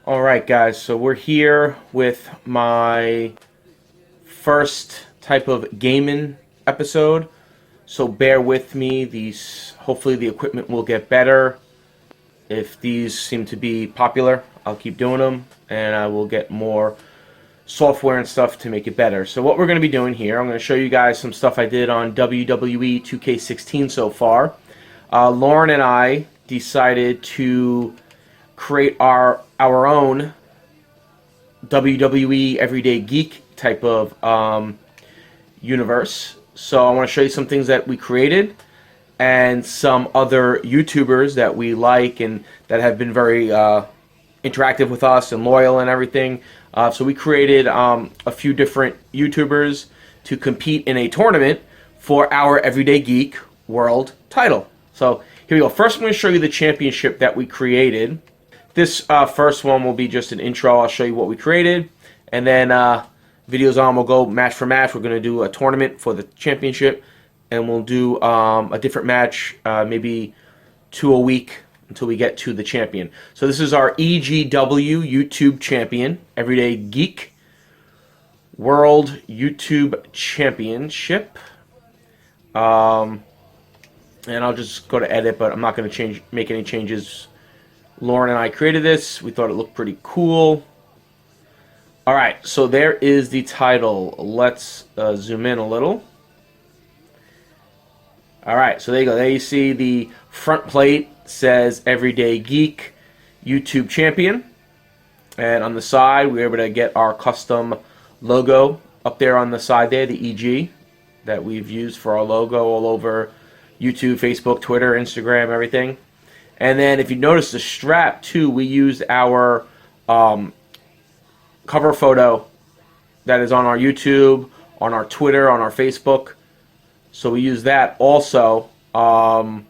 Alright guys, so we're here with my first type of gaming episode. So bear with me. Hopefully the equipment will get better. If these seem to be popular, I'll keep doing them and I will get more software and stuff to make it better. So what we're going to be doing here, I'm going to show you guys some stuff I did on WWE 2K16 so far. Lauren and I decided to create our own WWE Everyday Geek type of universe. So I want to show you some things that we created and some other YouTubers that we like and that have been very interactive with us and loyal and everything. So we created a few different YouTubers to compete in a tournament for our Everyday Geek World title. So here we go. First I'm going to show you the championship that we created. This first one will be just an intro. I'll show you what we created. And then videos on, we'll go match for match. We're going to do a tournament for the championship. And we'll do a different match, maybe 2 a week until we get to the champion. So this is our EGW YouTube champion, Everyday Geek World YouTube Championship. And I'll just go to edit, but I'm not going to make any changes. Lauren and I created this. We thought it looked pretty cool. Alright, so there is the title. Let's zoom in a little. Alright, so there you go. There you see the front plate says Everyday Geek YouTube Champion. And on the side, we were able to get our custom logo up there on the side there, the EG, that we've used for our logo all over YouTube, Facebook, Twitter, Instagram, everything. And then if you notice the strap too, we used our cover photo that is on our YouTube, on our Twitter, on our Facebook. So we use that also on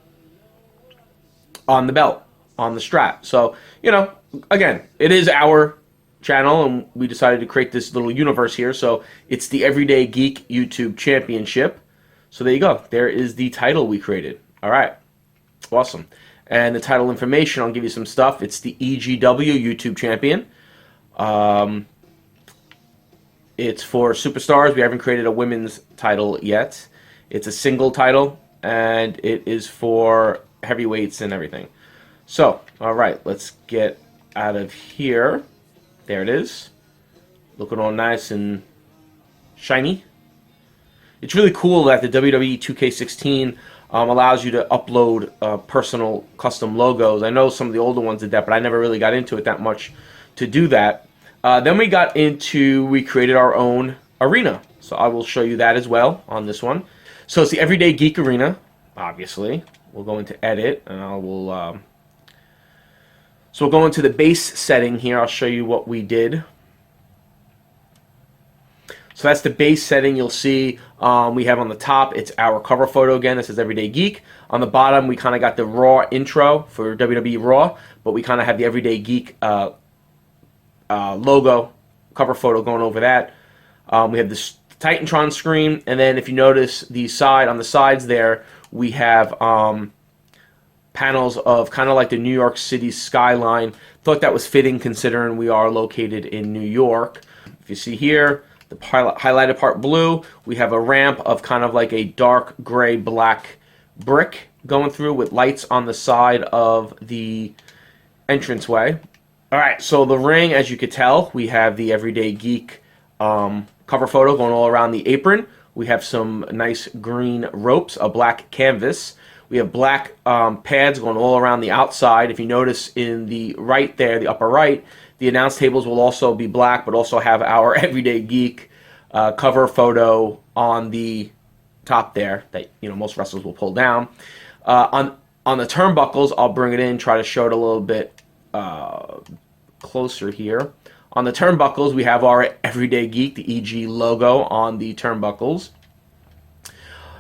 the belt, on the strap. So, you know, again, it is our channel and we decided to create this little universe here. So it's the Everyday Geek YouTube Championship. So there you go. There is the title we created. All right. Awesome. And the title information, I'll give you some stuff. It's the EGW YouTube Champion. It's for superstars. We haven't created a women's title yet. It's a single title, and it is for heavyweights and everything. So, all right, let's get out of here. There it is. Looking all nice and shiny. It's really cool that the WWE 2K16 allows you to upload personal custom logos. I know some of the older ones did that, but I never really got into it that much to do that. Then we created our own arena. So I will show you that as well on this one. So it's the Everyday Geek Arena, obviously. We'll go into edit, and so we'll go into the base setting here. I'll show you what we did. So that's the base setting. You'll see we have on the top, it's our cover photo again. This is Everyday Geek. On the bottom, we kind of got the Raw intro for WWE Raw, but we kind of have the Everyday Geek logo, cover photo going over that. We have this Titantron screen, and then if you notice on the sides there, we have panels of kind of like the New York City skyline. Thought that was fitting considering we are located in New York. If you see here, the highlighted part blue, we have a ramp of kind of like a dark gray black brick going through with lights on the side of the entranceway. Alright, so the ring, as you could tell, we have the Everyday Geek cover photo going all around the apron. We have some nice green ropes, a black canvas. We have black pads going all around the outside. If you notice in the right there, the upper right, the announce tables will also be black, but also have our Everyday Geek cover photo on the top there that most wrestlers will pull down. On the turnbuckles, I'll bring it in, try to show it a little bit closer here. On the turnbuckles, we have our Everyday Geek, the EG logo on the turnbuckles.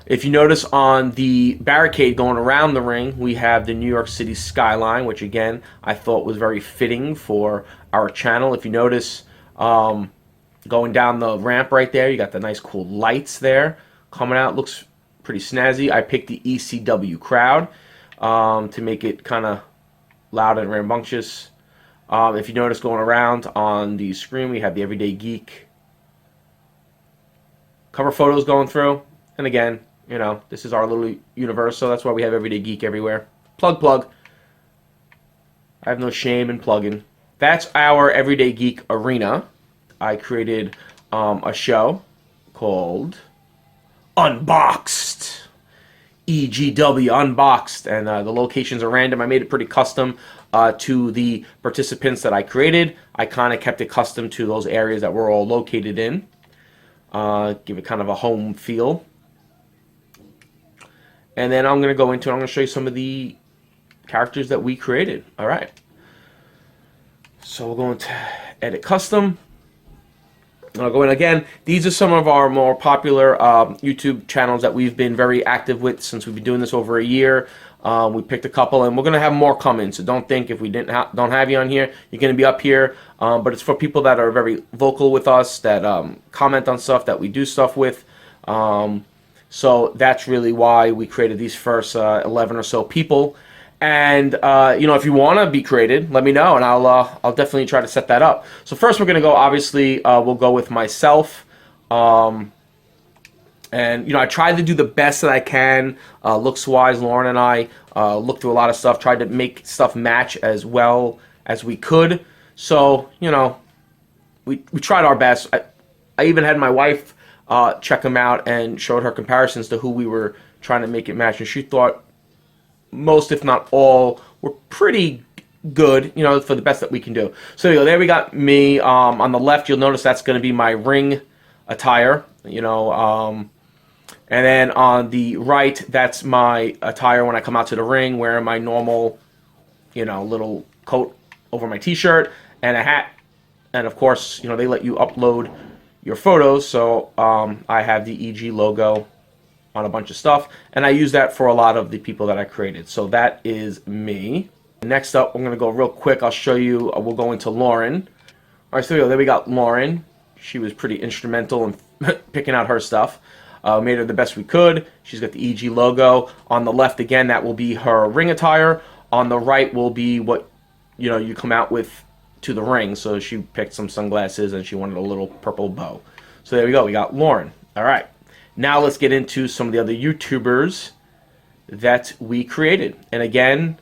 If you notice on the barricade going around the ring, we have the New York City skyline, which again, I thought was very fitting for our channel. If you notice, going down the ramp right there, you got the nice cool lights there coming out. Looks pretty snazzy. I picked the ECW crowd to make it kind of loud and rambunctious. If you notice going around on the screen, we have the Everyday Geek cover photos going through. And again, you know, this is our little universe, so that's why we have Everyday Geek everywhere. Plug, plug. I have no shame in plugging. That's our Everyday Geek arena. I created a show called Unboxed. EGW Unboxed, and the locations are random. I made it pretty custom to the participants that I created. I kind of kept it custom to those areas that we're all located in. Give it kind of a home feel. And then I'm going to go into it. I'm going to show you some of the characters that we created. All right. So we're going to edit custom. I'll go in again. These are some of our more popular YouTube channels that we've been very active with since we've been doing this over a year. We picked a couple, and we're going to have more coming. So don't think if we don't have you on here, you're going to be up here. But it's for people that are very vocal with us, that comment on stuff, that we do stuff with. So that's really why we created these first 11 or so people. And you know, if you want to be created, let me know, and I'll definitely try to set that up. So first, we're gonna go. Obviously, we'll go with myself, and you know, I tried to do the best that I can, looks wise. Lauren and I looked through a lot of stuff, tried to make stuff match as well as we could. So you know, we tried our best. I even had my wife check them out and showed her comparisons to who we were trying to make it match, and she thought most, if not all, were pretty good, you know, for the best that we can do. So there we got me. On the left, you'll notice that's going to be my ring attire, you know, and then on the right, that's my attire when I come out to the ring, wearing my normal, you know, little coat over my t-shirt and a hat. And of course, you know, they let you upload your photos, so I have the EG logo on a bunch of stuff, and I use that for a lot of the people that I created. So that is me. Next up, I'm going to go real quick. I'll show you. We'll go into Lauren. All right, so there we got Lauren. She was pretty instrumental in picking out her stuff. Made her the best we could. She's got the EG logo. On the left, again, that will be her ring attire. On the right will be what, you know, you come out with to the ring. So she picked some sunglasses, and she wanted a little purple bow. So there we go. We got Lauren. All right. Now let's get into some of the other YouTubers that we created. And again,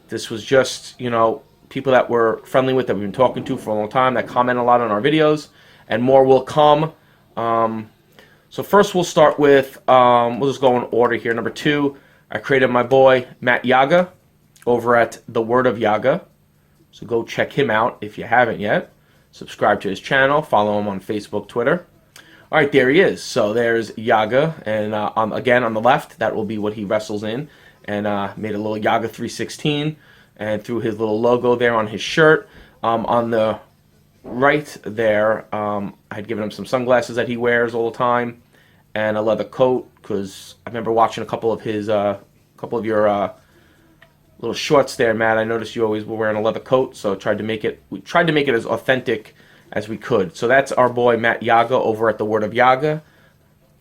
this was just, you know, people that we're friendly with, that we've been talking to for a long time, that comment a lot on our videos, and more will come. So first we'll start with, we'll just go in order here. Number 2, I created my boy, Matt Yaga, over at The Word of Yaga. So go check him out if you haven't yet. Subscribe to his channel, follow him on Facebook, Twitter. All right, there he is. So there's Yaga, and again on the left, that will be what he wrestles in, and made a little Yaga 316, and threw his little logo there on his shirt. On the right there, I had given him some sunglasses that he wears all the time, and a leather coat, because I remember watching a couple of your little shorts there, Matt. I noticed you always were wearing a leather coat, so we tried to make it as authentic as we could. So that's our boy Matt Yaga over at The Word of Yaga.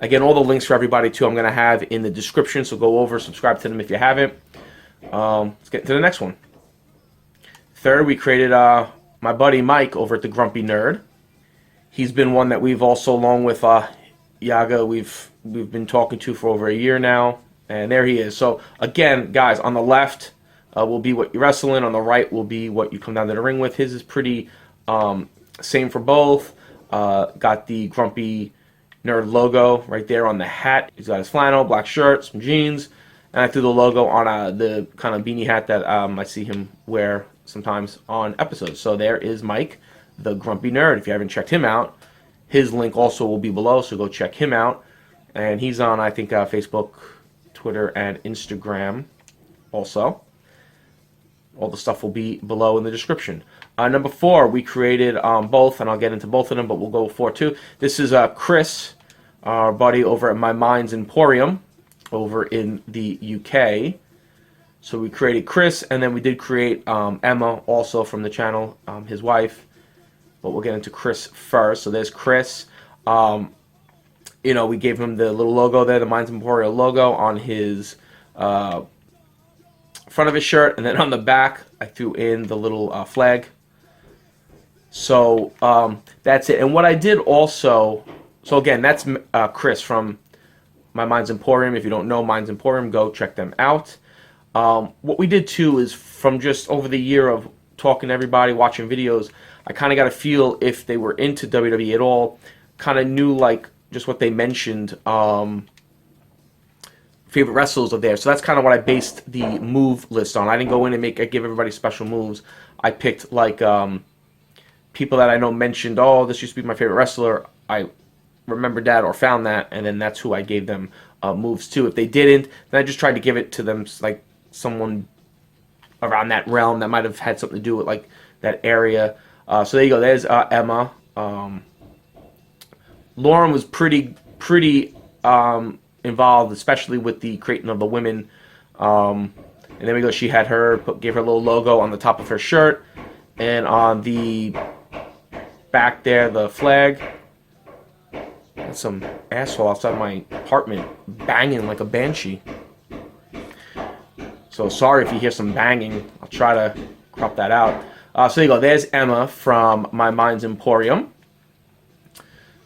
Again, all the links for everybody too I'm going to have in the description, so go over, subscribe to them if you haven't. Let's get to the next one. Third, we created my buddy Mike over at The Grumpy Nerd. He's been one that we've also, along with Yaga, we've been talking to for over a year now, and there he is. So again, guys, on the left will be what you wrestle in, on the right will be what you come down to the ring with. His is pretty same for both. Got the Grumpy Nerd logo right there on the hat. He's got his flannel, black shirt, some jeans, and I threw the logo on the kind of beanie hat that I see him wear sometimes on episodes. So there is Mike, the Grumpy Nerd. If you haven't checked him out, his link also will be below, so go check him out. And he's on, I think, Facebook, Twitter, and Instagram also. All the stuff will be below in the description. Number 4, we created both, and I'll get into both of them, but we'll go 4 too. This is Chris, our buddy over at my Mind Emporium over in the UK. So we created Chris, and then we did create Emma also from the channel, his wife. But we'll get into Chris first. So there's Chris. You know, we gave him the little logo there, the Mind Emporium logo on his front of his shirt, and then on the back I threw in the little flag So that's it. And what I did also, so again, that's Chris from my Mind's Emporium. If you don't know Mind's Emporium, go check them out. What we did too is from just over the year of talking to everybody, watching videos, I kind of got a feel if they were into WWE at all. Kind of knew like just what they mentioned. Favorite wrestlers of theirs. So that's kind of what I based the move list on. I didn't go in and give everybody special moves. I picked like people that I know mentioned, oh, this used to be my favorite wrestler. I remembered that or found that, and then that's who I gave them moves to. If they didn't, then I just tried to give it to them like someone around that realm that might have had something to do with like that area. So there you go. There's Emma. Lauren was pretty involved, especially with the creating of the women. And then we go. She had gave her a little logo on the top of her shirt, and on the back there, the flag. That's some asshole outside my apartment banging like a banshee. So sorry if you hear some banging. I'll try to crop that out. So there you go. There's Emma from my Mind's Emporium.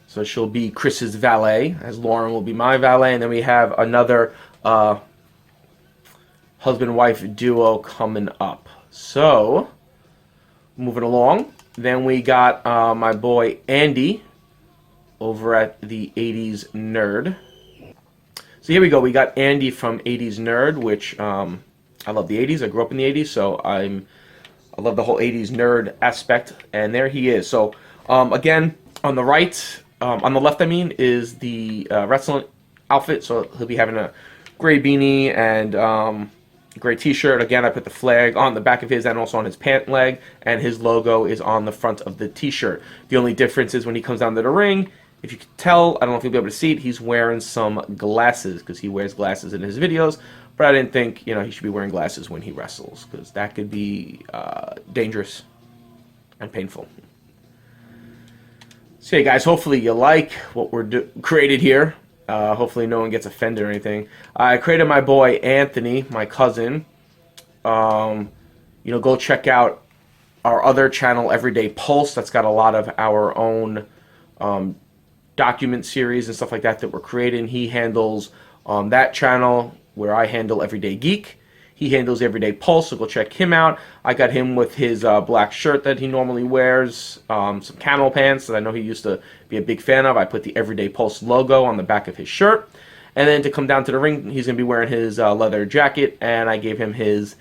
So she'll be Chris's valet, as Lauren will be my valet. And then we have another husband-wife duo coming up. So, moving along. Then we got my boy Andy over at the 80s Nerd. So here we go. We got Andy from 80s Nerd, which I love the 80s. I grew up in the 80s, so I love the whole 80s nerd aspect. And there he is. So again, on the right, on the left, I mean, is the wrestling outfit. So he'll be having a gray beanie and gray t-shirt. Again, I put the flag on the back of his and also on his pant leg, and his logo is on the front of the t-shirt. The only difference is when he comes down to the ring, if you can tell, I don't know if you'll be able to see it, he's wearing some glasses because he wears glasses in his videos. But I didn't think, he should be wearing glasses when he wrestles because that could be dangerous and painful. So, hey guys, hopefully you like what we're created here. Hopefully no one gets offended or anything. I created my boy Anthony, my cousin. Go check out our other channel, Everyday Pulse. That's got a lot of our own document series and stuff like that we're creating. He handles that channel, where I handle Everyday Geek. He handles Everyday Pulse, so go check him out. I got him with his black shirt that he normally wears, some camel pants that I know he used to be a big fan of. I put the Everyday Pulse logo on the back of his shirt. And then to come down to the ring, he's going to be wearing his leather jacket, and I gave him his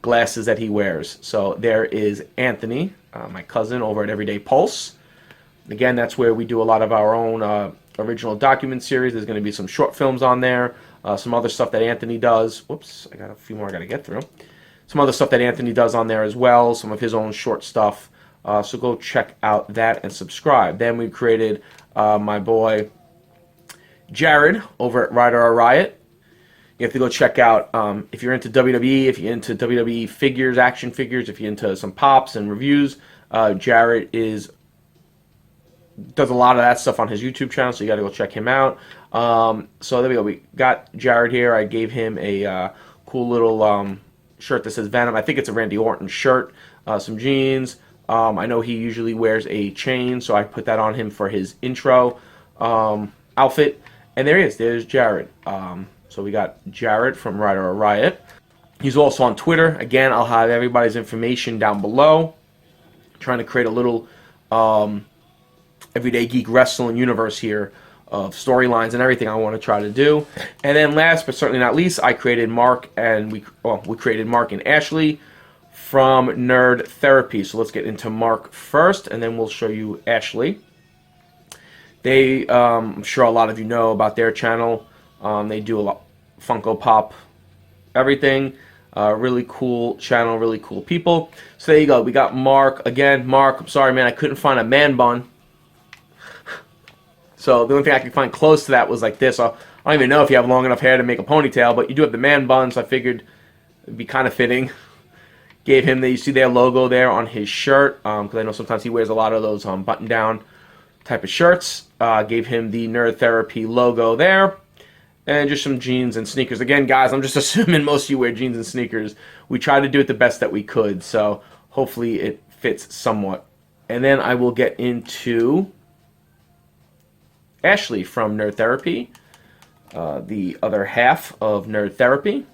glasses that he wears. So there is Anthony, my cousin, over at Everyday Pulse. Again, that's where we do a lot of our own original document series. There's going to be some short films on there. Some other stuff that Anthony does. Whoops, I got a few more I got to get through. Some other stuff that Anthony does on there as well. Some of his own short stuff. So go check out that and subscribe. Then we created my boy Jared over at Rider or Riot. You have to go check out, if you're into WWE, if you're into WWE figures, action figures, if you're into some pops and reviews, Jared does a lot of that stuff on his YouTube channel, so you got to go check him out. So there we go. We got Jared here. I gave him a cool little shirt that says Venom. I think it's a Randy Orton shirt. Some jeans. I know he usually wears a chain, so I put that on him for his intro outfit. And there he is. There's Jared. So we got Jared from Rider or Riot. He's also on Twitter. Again, I'll have everybody's information down below. I'm trying to create a little Everyday Geek Wrestling universe here of storylines and everything I want to try to do. And then last but certainly not least, I created Mark and we created Mark and Ashley from Nerd Therapy. So let's get into Mark first, and then we'll show you Ashley. They, I'm sure a lot of you know about their channel. They do a lot Funko Pop, everything. Really cool channel, really cool people. So there you go. We got Mark again. Mark, I'm sorry, man, I couldn't find a man bun. So the only thing I could find close to that was like this. I don't even know if you have long enough hair to make a ponytail, but you do have the man bun, so I figured it'd be kind of fitting. Gave him you see their logo there on his shirt, because I know sometimes he wears a lot of those button-down type of shirts. Gave him the Nerd Therapy logo there, and just some jeans and sneakers. Again, guys, I'm just assuming most of you wear jeans and sneakers. We tried to do it the best that we could, so hopefully it fits somewhat. And then I will get into Ashley from Nerd Therapy, the other half of Nerd Therapy.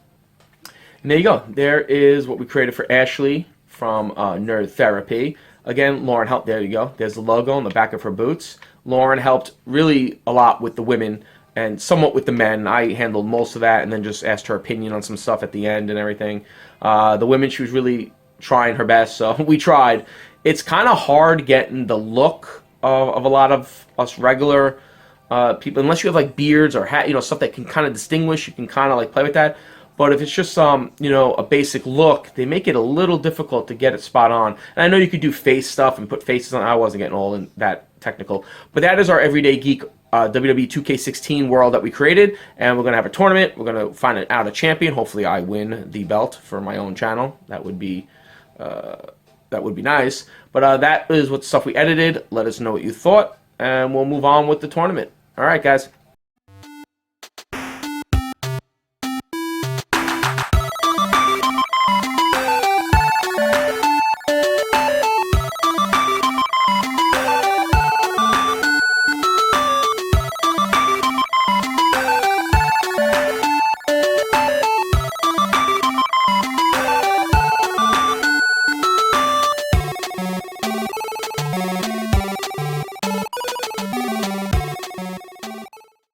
And there you go. There is what we created for Ashley from Nerd Therapy. Again, Lauren helped. There you go. There's the logo on the back of her boots. Lauren helped really a lot with the women and somewhat with the men. I handled most of that and then just asked her opinion on some stuff at the end and everything. The women, she was really trying her best, so we tried. It's kind of hard getting the look of a lot of us regular people, unless you have like beards or hat, stuff that can kind of distinguish. You can kind of like play with that. But if it's just a basic look, they make it a little difficult to get it spot on. And I know you could do face stuff and put faces on. I wasn't getting all in that technical. But that is our Everyday Geek WWE2K16 world that we created. And we're going to have a tournament. We're going to find out a champion. Hopefully I win the belt for my own channel. That would be nice. But that is what stuff we edited. Let us know what you thought. And we'll move on with the tournament. All right, guys.